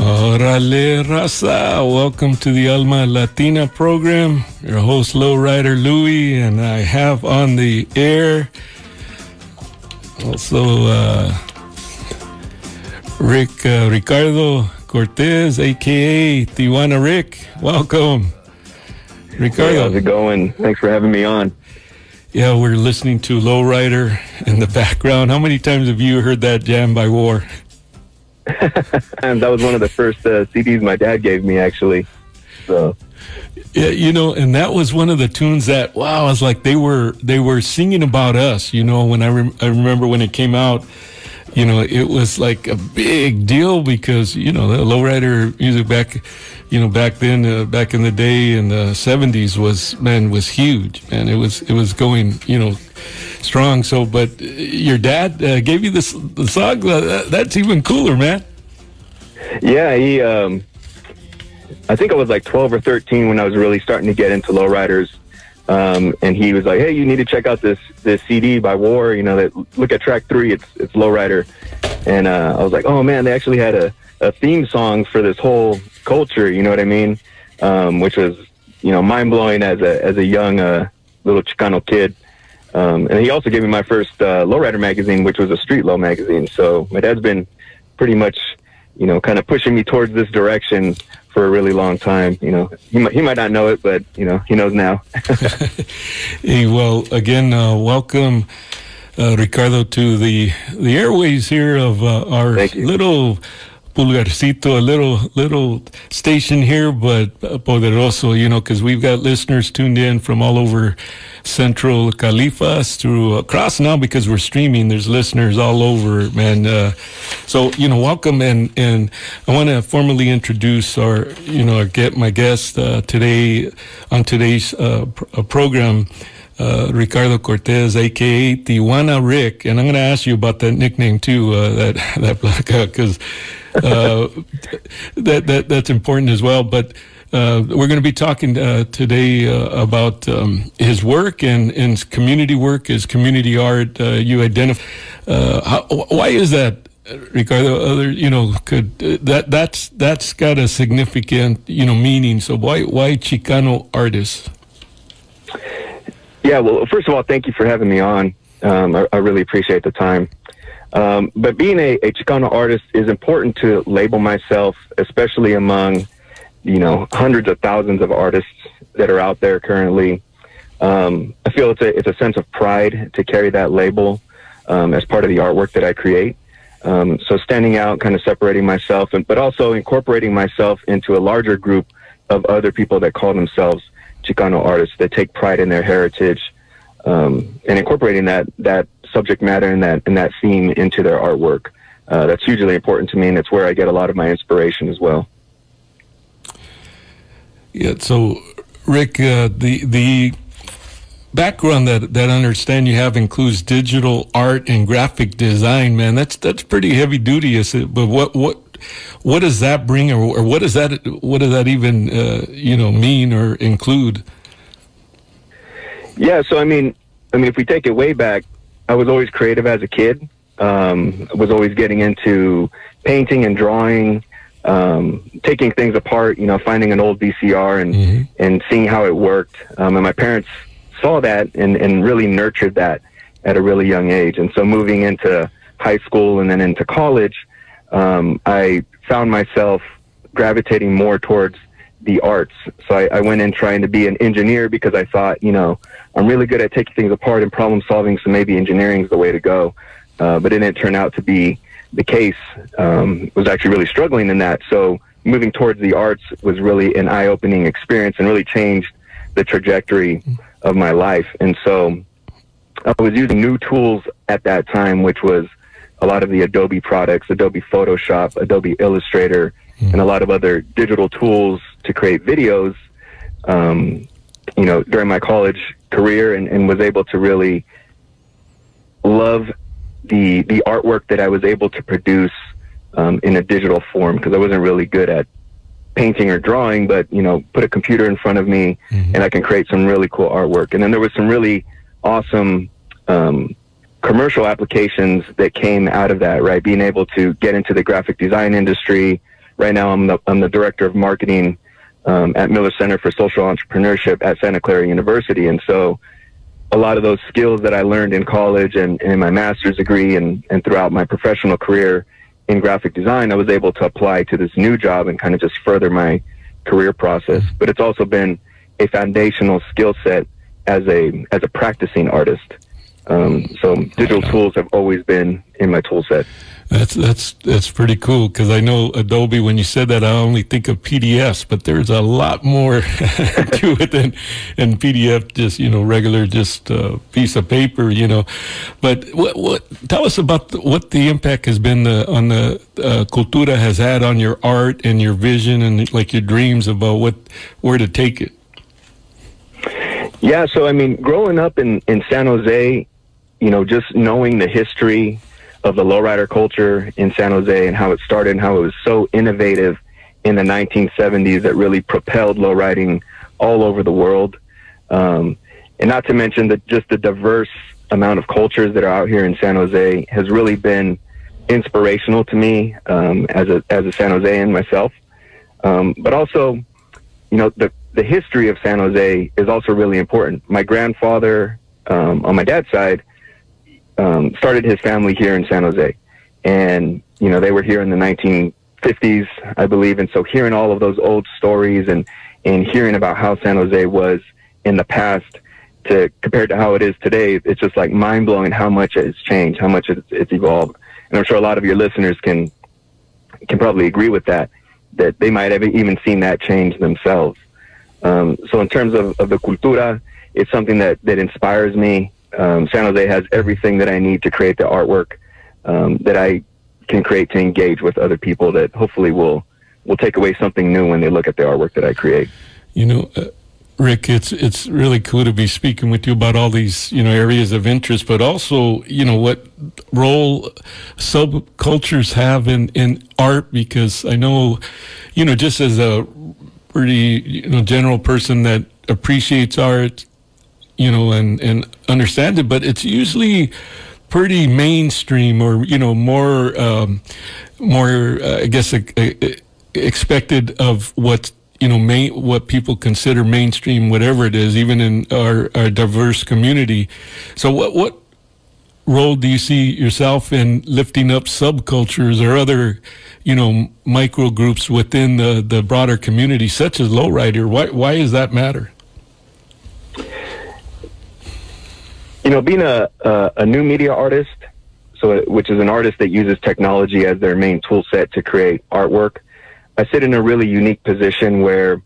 Orale Raza, welcome to the Alma Latina program. Your host Lowrider Louie, and I have on the air also Ricardo Cortez, aka Tijuana Rick. Welcome, Ricardo. Hey, how's it going? Thanks for having me on. Yeah, we're listening to Lowrider in the background. How many times have you heard that jam by War? And that was one of the first CDs my dad gave me, actually. So, yeah, you know, and that was one of the tunes that, wow, I was like, they were singing about us. You know, when I remember when it came out, you know, it was like a big deal because, you know, the Lowrider music back then, back in the day in the 70s was huge, and it was going, you know, strong. So, but your dad gave you the song. That's even cooler, man. Yeah, he. I think I was like 12 or 13 when I was really starting to get into lowriders, and he was like, "Hey, you need to check out this CD by War. You know, look at track 3. It's Lowrider." And I was like, "Oh man, they actually had a theme song for this whole culture." You know what I mean? Which was, you know, mind blowing as a young little Chicano kid. And he also gave me my first lowrider magazine, which was a street low magazine. So my dad's been pretty much, you know, kind of pushing me towards this direction for a really long time. You know, he might not know it, but, you know, he knows now. Hey, well, again, welcome, Ricardo, to the airways here of our little Pulgarcito, a little station here, but poderoso, you know, because we've got listeners tuned in from all over Central Califas through across now because we're streaming. There's listeners all over, man. So, you know, welcome, and I want to formally introduce my guest today on today's program. Ricardo Cortez, aka Tijuana Rick, and I'm going to ask you about that nickname too, because that's important as well. But we're going to be talking today about his work and his community work, his community art. You identify. Why is that, Ricardo? You know, that's got a significant, you know, meaning. So why Chicano artists? Yeah, well, first of all, thank you for having me on. I really appreciate the time. But being a Chicano artist is important to label myself, especially among, you know, hundreds of thousands of artists that are out there currently. I feel it's a sense of pride to carry that label as part of the artwork that I create. So standing out, kind of separating myself, but also incorporating myself into a larger group of other people that call themselves Chicano artists, that take pride in their heritage, and incorporating that subject matter and that theme into their artwork. That's hugely important to me, and it's where I get a lot of my inspiration as well. Yeah. So, Rick, the background that I understand you have includes digital art and graphic design. Man, that's pretty heavy duty. Is it? But what does that bring, or what does that even you know, mean or include? Yeah, so I mean, if we take it way back, I was always creative as a kid. I was always getting into painting and drawing, taking things apart. You know, finding an old VCR and seeing how it worked. And my parents saw that and really nurtured that at a really young age. And so moving into high school and then into college, I found myself gravitating more towards the arts. So I went in trying to be an engineer because I thought, you know, I'm really good at taking things apart and problem solving, so maybe engineering is the way to go. But it didn't turn out to be the case. Was actually really struggling in that. So moving towards the arts was really an eye-opening experience and really changed the trajectory of my life. And so I was using new tools at that time, which was a lot of the Adobe products, Adobe Photoshop, Adobe Illustrator, and a lot of other digital tools to create videos, you know, during my college career, and was able to really love the artwork that I was able to produce in a digital form, because I wasn't really good at painting or drawing, but, you know, put a computer in front of me and I can create some really cool artwork. And then there was some really awesome commercial applications that came out of that, right? Being able to get into the graphic design industry, right now I'm the director of marketing at Miller Center for Social Entrepreneurship at Santa Clara University. And so a lot of those skills that I learned in college and in my master's degree and throughout my professional career in graphic design, I was able to apply to this new job and kind of just further my career process. But it's also been a foundational skill set as a practicing artist. So digital tools have always been in my tool set. That's pretty cool, because I know Adobe, when you said that, I only think of PDFs, but there's a lot more to it than PDF, just, regular, just piece of paper, But what tell us about what the impact has been on the Cultura has had on your art and your vision and like your dreams about where to take it. Yeah, so I mean, growing up in San Jose, just knowing the history of the lowrider culture in San Jose and how it started and how it was so innovative in the 1970s that really propelled lowriding all over the world. And not to mention that just the diverse amount of cultures that are out here in San Jose has really been inspirational to me as a San Josean myself. But also, the history of San Jose is also really important. My grandfather, on my dad's side, started his family here in San Jose, and they were here in the 1950s, I believe. And so hearing all of those old stories and hearing about how San Jose was in the past compared to how it is today, it's just like mind blowing how much it's changed, how much it's evolved. And I'm sure a lot of your listeners can probably agree with that they might have even seen that change themselves. So in terms of the Cultura, it's something that inspires me. San Jose has everything that I need to create the artwork that I can create to engage with other people that hopefully will take away something new when they look at the artwork that I create. Rick, it's really cool to be speaking with you about all these, areas of interest, but also, what role subcultures have in art, because I know, just as a pretty, general person that appreciates art, and understand it, but it's usually pretty mainstream or, more, I guess, expected of what people consider mainstream, whatever it is, even in our diverse community. So what role do you see yourself in lifting up subcultures or other, micro groups within the broader community, such as Lowrider? Why does that matter? Being a new media artist, which is an artist that uses technology as their main tool set to create artwork, I sit in a really unique position where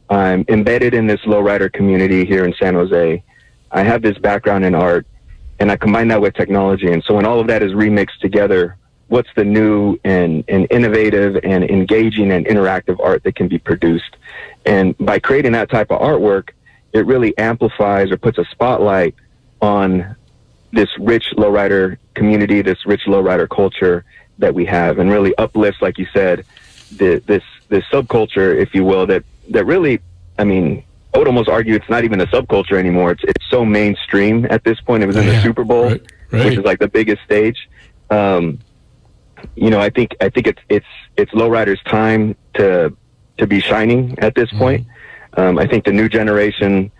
I'm embedded in this lowrider community here in San Jose. I have this background in art, and I combine that with technology. And so when all of that is remixed together, what's the new and innovative and engaging and interactive art that can be produced? And by creating that type of artwork, it really amplifies or puts a spotlight on this rich lowrider community, this rich lowrider culture that we have, and really uplifts, like you said, this subculture, if you will, that really, I mean, I would almost argue it's not even a subculture anymore. It's so mainstream at this point. It was in the Super Bowl, right. Which is like the biggest stage. I think it's lowrider's time to be shining at this point. I think the new generation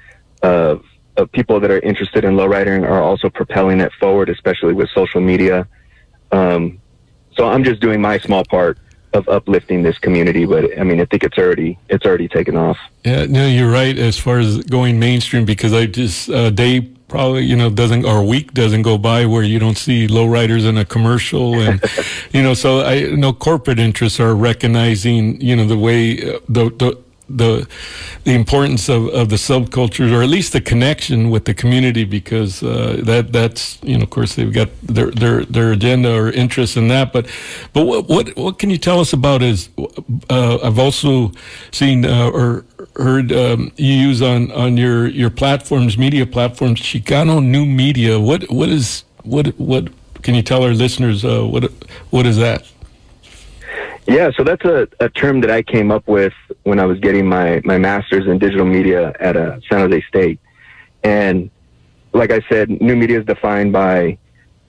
of people that are interested in lowriding are also propelling it forward, especially with social media. So I'm just doing my small part of uplifting this community, but I mean, I think it's already taken off. Yeah, no, you're right as far as going mainstream, because I just day probably a week doesn't go by where you don't see lowriders in a commercial, and so I know corporate interests are recognizing the way the importance of the subcultures, or at least the connection with the community, because that's of course they've got their agenda or interest in that. But what can you tell us about is I've also seen or heard you use on your platforms, media platforms, Chicano New Media. What can you tell our listeners? What is that? Yeah, so that's a term that I came up with when I was getting my master's in digital media at San Jose State. And like I said, new media is defined by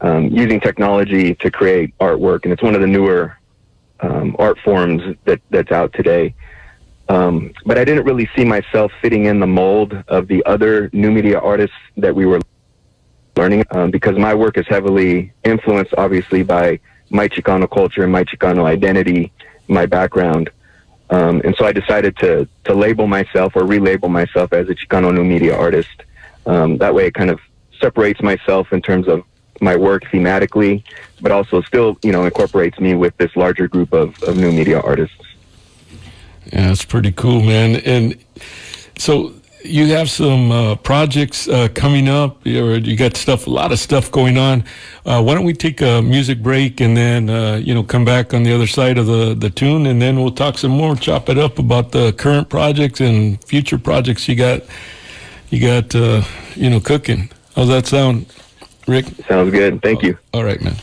using technology to create artwork, and it's one of the newer art forms that's out today. But I didn't really see myself fitting in the mold of the other new media artists that we were learning, because my work is heavily influenced, obviously, by my Chicano culture and my Chicano identity, my background. And so I decided to label myself or relabel myself as a Chicano new media artist. That way it kind of separates myself in terms of my work thematically, but also still, incorporates me with this larger group of new media artists. Yeah, that's pretty cool, man. And so you have some projects coming up, or you got a lot of stuff going on. Why don't we take a music break and then, come back on the other side of the tune, and then we'll talk some more, chop it up about the current projects and future projects you got, cooking. How's that sound, Rick? Sounds good. Thank you. All right, man.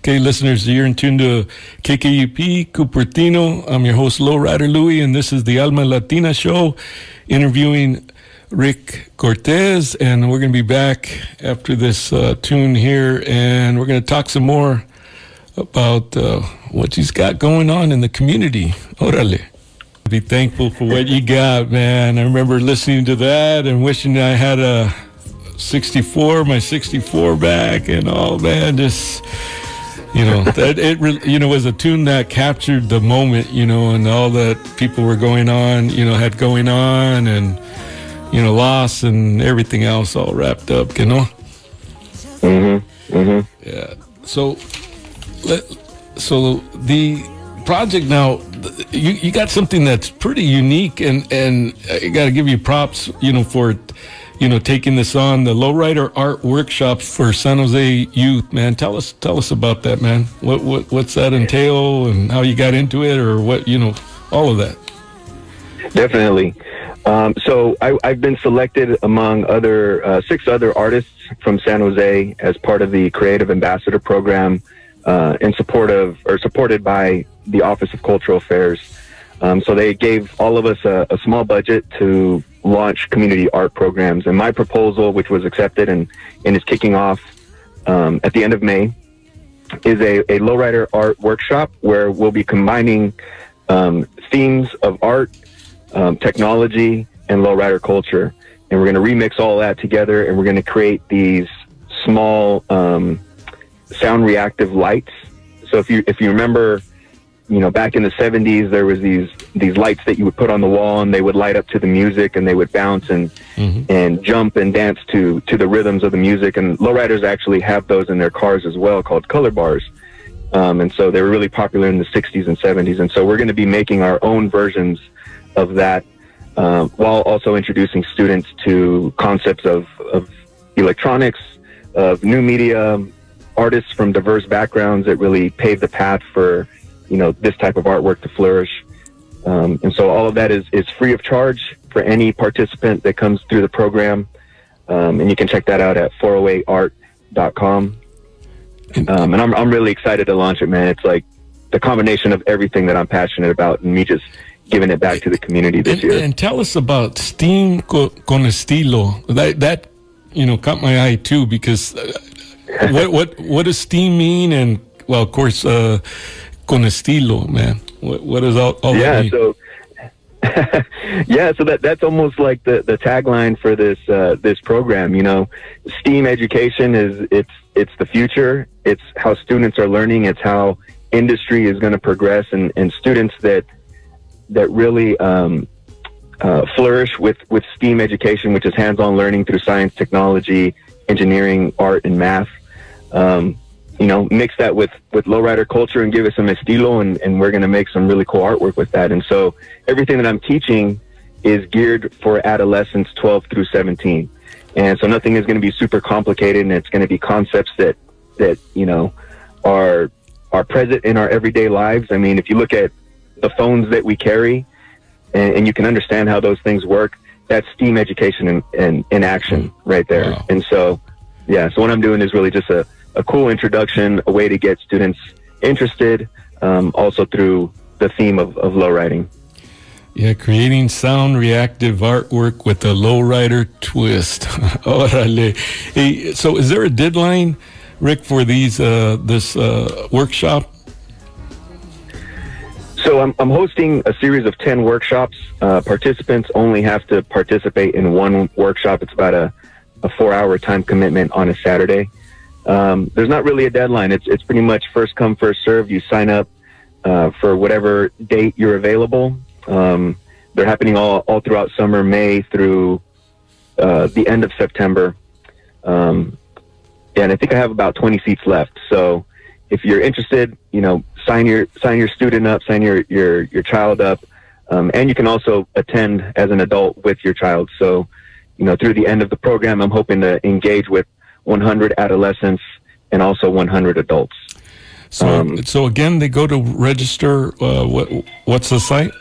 Okay, listeners, you're in tune to KKUP, Cupertino. I'm your host, Lowrider Louie, and this is the Alma Latina Show, interviewing Rick Cortez, and we're going to be back after this tune here, and we're going to talk some more about what he's got going on in the community. Orale. Be thankful for what you got, man. I remember listening to that and wishing I had my 64 back and all, man, just... that it was a tune that captured the moment, and all that people were going on, had going on, and, loss and everything else all wrapped up, Mm-hmm. Mm-hmm. Yeah. So the project now, you got something that's pretty unique, and I got to give you props, for taking this on, the Lowrider Art Workshop for San Jose youth, man. Tell us about that, man. What's that entail, and how you got into it, or what, all of that. Definitely. So I've been selected among 6 other artists from San Jose as part of the Creative Ambassador Program, supported by the Office of Cultural Affairs. So they gave all of us a small budget to launch community art programs. And my proposal, which was accepted and is kicking off at the end of May, is a Lowrider Art Workshop where we'll be combining themes of art, technology, and lowrider culture. And we're going to remix all that together, and we're going to create these small sound reactive lights. So if you remember, back in the 70s, there was these lights that you would put on the wall, and they would light up to the music, and they would bounce and jump and dance to the rhythms of the music. And lowriders actually have those in their cars as well, called color bars. And so they were really popular in the 60s and 70s. And so we're going to be making our own versions of that, while also introducing students to concepts of electronics, of new media, artists from diverse backgrounds that really pave the path for this type of artwork to flourish. And so all of that is free of charge for any participant that comes through the program. And you can check that out at 408art.com. And I'm really excited to launch it, man. It's like the combination of everything that I'm passionate about, and me just giving it back to the community this year. And tell us about Steam con Estilo. That caught my eye too, because what does steam mean? And well, of course, con estilo, man. What is all that mean? So so that's almost like the tagline for this program. STEAM education it's the future. It's how students are learning. It's how industry is going to progress, and students that really flourish with STEAM education, which is hands-on learning through science, technology, engineering, art, and math. Mix that with lowrider culture and give it some estilo, and we're going to make some really cool artwork with that. And so everything that I'm teaching is geared for adolescents 12 through 17. And so nothing is going to be super complicated, and it's going to be concepts that are present in our everyday lives. I mean, if you look at the phones that we carry, and you can understand how those things work, that's STEAM education in action right there. Wow. And so, so what I'm doing is really just a cool introduction, a way to get students interested, also through the theme of lowriding. Yeah, creating sound reactive artwork with a lowrider twist. Orale. Hey, so is there a deadline, Rick, for this workshop? So I'm hosting a series of 10 workshops. Participants only have to participate in one workshop. It's about a 4-hour time commitment on a Saturday. There's not really a deadline. It's pretty much first come, first serve. You sign up for whatever date you're available. They're happening all throughout summer, May through the end of September. And I think I have about 20 seats left. So if you're interested, sign your student up, sign your child up. And you can also attend as an adult with your child. So, through the end of the program, I'm hoping to engage with 100 adolescents and also 100 adults. So again, they go to register. What's the site?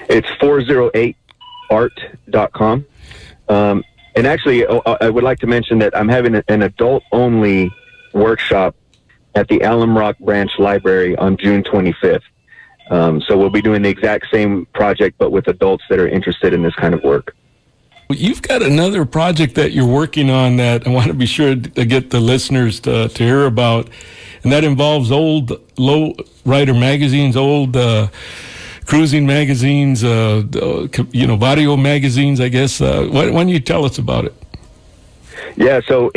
It's 408art.com. And actually, I would like to mention that I'm having an adult-only workshop at the Alum Rock Branch Library on June 25th. So we'll be doing the exact same project, but with adults that are interested in this kind of work. You've got another project that you're working on that I want to be sure to get the listeners to hear about, and that involves old lowrider magazines, old cruising magazines, barrio magazines, I guess. Why don't you tell us about it? Yeah, so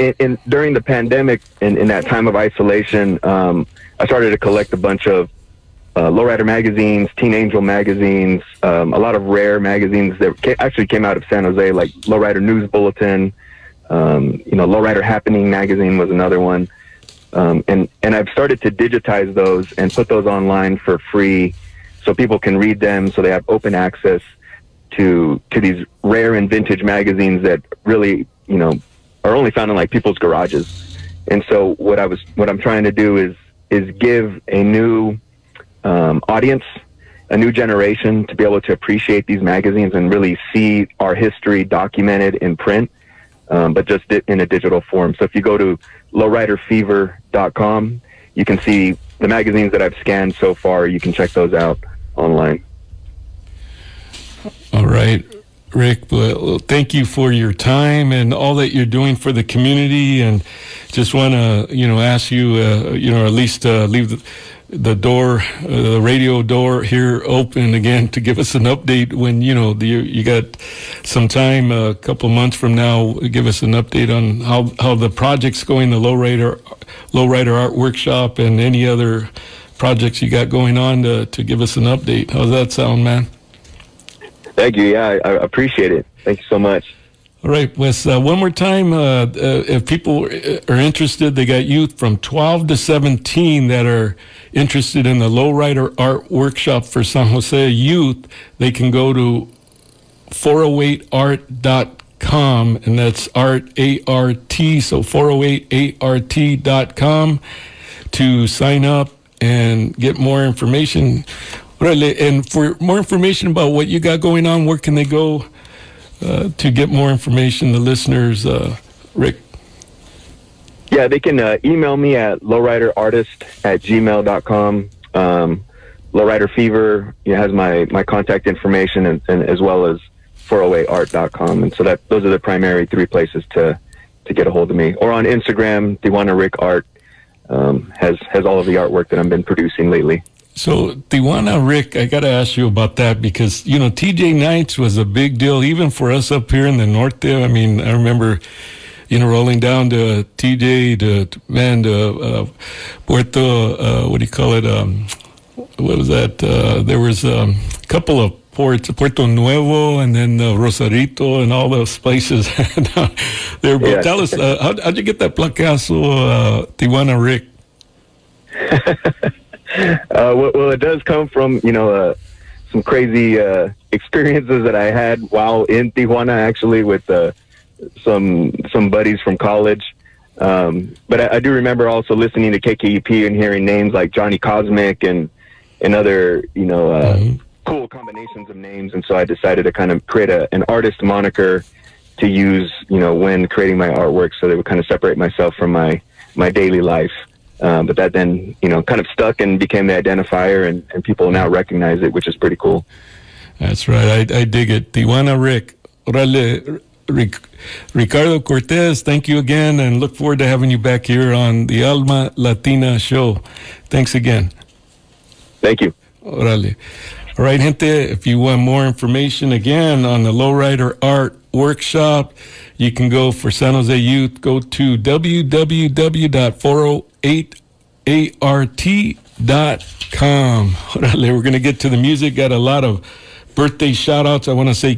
during the pandemic, in that time of isolation, I started to collect a bunch of lowrider magazines, Teen Angel magazines, a lot of rare magazines that actually came out of San Jose, like Lowrider News Bulletin, Lowrider Happening magazine was another one. And I've started to digitize those and put those online for free so people can read them, so they have open access to these rare and vintage magazines that really, are only found in like people's garages. And so what I'm trying to do is give a new audience, a new generation, to be able to appreciate these magazines and really see our history documented in print, but just in a digital form. So if you go to lowriderfever.com, you can see the magazines that I've scanned so far. You can check those out online. All right, Rick, well, thank you for your time and all that you're doing for the community. And just want to, ask you, at least leave the door, the radio door here open again to give us an update when, you got some time, a couple months from now, give us an update on how the project's going, the Lowrider Art Workshop and any other projects you got going on to give us an update. How's that sound, man? Thank you. Yeah, I appreciate it. Thank you so much. All right, Wes, one more time, if people are interested, they got youth from 12 to 17 that are interested in the Lowrider Art Workshop for San Jose youth. They can go to 408art.com, and that's art, A-R-T, so 408art.com to sign up and get more information. And for more information about what you got going on, where can they go to get more information, the listeners, Rick? Yeah, they can email me at lowriderartist@gmail.com. Lowrider Fever has my contact information, and as well as 408art.com. And so those are the primary three places to get a hold of me. Or on Instagram, Tijuana Rick Art has all of the artwork that I've been producing lately. So, Tijuana Rick, I got to ask you about that because, TJ Nights was a big deal, even for us up here in the north there. I mean, I remember, rolling down to TJ, to Puerto, what do you call it? What was that? There was a couple of ports, Puerto Nuevo and then Rosarito and all those places there. But yeah. Tell us, how'd you get that placazo, Tijuana Rick? Well, it does come from, some crazy experiences that I had while in Tijuana, actually, with some buddies from college. But I do remember also listening to KKUP and hearing names like Johnny Cosmic and other, cool combinations of names. And so I decided to kind of create an artist moniker to use, when creating my artwork, so they would kind of separate myself from my daily life. But that then, kind of stuck and became the identifier, and people now recognize it, which is pretty cool. That's right. I dig it. Tijuana Rick. Orale, Ricardo Cortez, thank you again, and look forward to having you back here on the Alma Latina show. Thanks again. Thank you. Orale. All right, gente, if you want more information, again, on the Lowrider Art Workshop, you can go for San Jose Youth, go to www.408art.com. Orale, we're going to get to the music. Got a lot of birthday shout-outs. I want to say